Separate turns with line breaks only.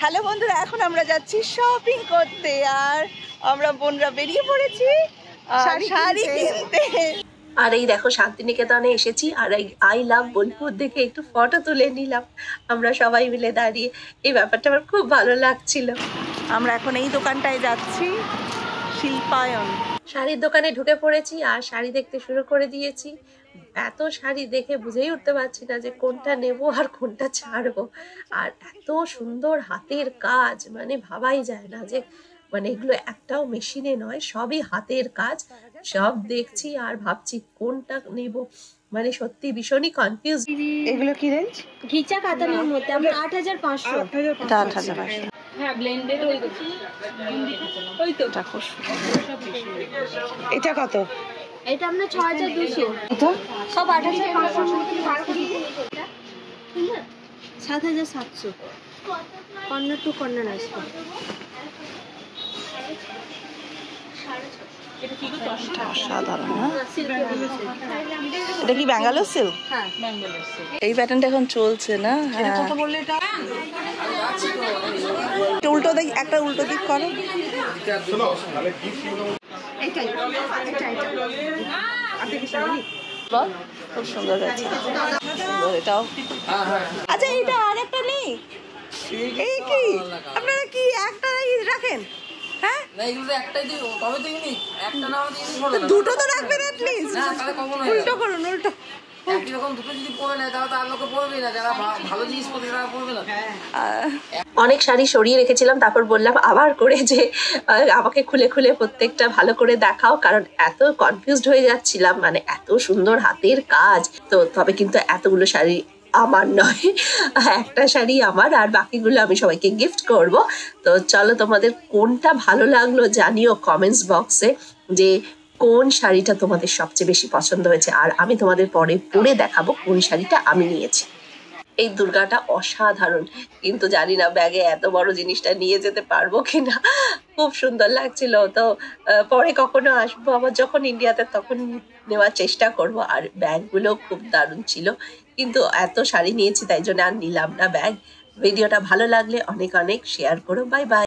Hello বন্ধুরা, এখন আমরা যাচ্ছি শপিং করতে আর আমরা বোনরা বেরিয়ে পড়েছি শাড়ি কিনতে। আর এই দেখো শান্তিনিকেতনে এসেছি আর এই আই লাভ বোলপুর দেখে একটু ফটো তুলে নিলাম আমরা সবাই মিলে দাঁড়িয়ে। এই ব্যাপারটা আমার খুব ভালো লাগছিল। আমরা এখন এই দোকানটায় যাচ্ছি, শিল্পায়ন। শাড়ির দোকানে ঢুকে পড়েছি আর শাড়ি দেখতে শুরু করে দিয়েছি। এত শাড়ি দেখে বুঝেই উঠতে পারছি না যে কোনটা নেব আর কোনটা ছাড়বো। আর এত সুন্দর হাতের কাজ, মানে ভাবাই যায় না যে মানে এগুলো একটাও মেশিনে নয়, সবই হাতের কাজ। সব দেখছি আর ভাবছি কোনটা নেব, মানে সত্যি ভীষণই কনফিউজ। এগুলো কি রেঞ্জ?
ঘিচা কাতানের মধ্যে আমরা 8500।
8500।
হ্যাঁ, ব্লেন্ডেড ওই তো
এটা কত?
এটা আমরা 6200।
এটা
সব 8500 7700 কর্নার টু কর্নার আসবে।
সাধারণ। এটা কি ব্যাঙ্গালোর সিল্ক?
হ্যাঁ, ব্যাঙ্গালোর সিল্ক।
এই প্যাটার্নটা এখন চলছে না? হ্যাঁ। কত বললে এটা? উল্টো দিক, একটা উল্টো দিক করো। খুব সুন্দর আছে, সুন্দর এটাও। আচ্ছা, এইটা আরেকটা নেই? এই কি আপনারা কি একটা রাখেন? হ্যাঁ, দুটো তো রাখবেন অ্যাটলিস্ট। উল্টো করুন, উল্টো। অনেক শাড়ি সরিয়ে রেখেছিলাম, তারপর বললাম আবার করে যে আমাকে খুলে খুলে প্রত্যেকটা ভালো করে দেখাও, কারণ এত কনফিউজড হয়ে যাচ্ছিলাম, মানে এত সুন্দর হাতের কাজ। তো তবে কিন্তু এতগুলো শাড়ি আমার নয়, একটা শাড়ি আমার আর বাকিগুলো আমি সবাইকে গিফট করব। তো চলো, তোমাদের কোনটা ভালো লাগলো জানিও কমেন্টস বক্সে, যে কোন শাড়িটা তোমাদের সবচেয়ে বেশি পছন্দ হয়েছে, আর আমি তোমাদের পরে পরে দেখাবো কোন শাড়িটা আমি নিয়েছি। এই দুর্গাটা অসাধারণ, কিন্তু জানি না ব্যাগে এত বড় জিনিসটা নিয়ে যেতে পারবো কিনা। খুব সুন্দর লাগছিল। তো পরে কখনো আসবো আবার যখন ইন্ডিয়াতে, তখন নেওয়ার চেষ্টা করব। আর ব্যাগগুলো খুব দারুণ ছিল, কিন্তু এত শাড়ি নিয়েছি তাই জন্য আর নিলাম না ব্যাগ। ভিডিওটা ভালো লাগলে অনেক অনেক শেয়ার করো। Bye bye.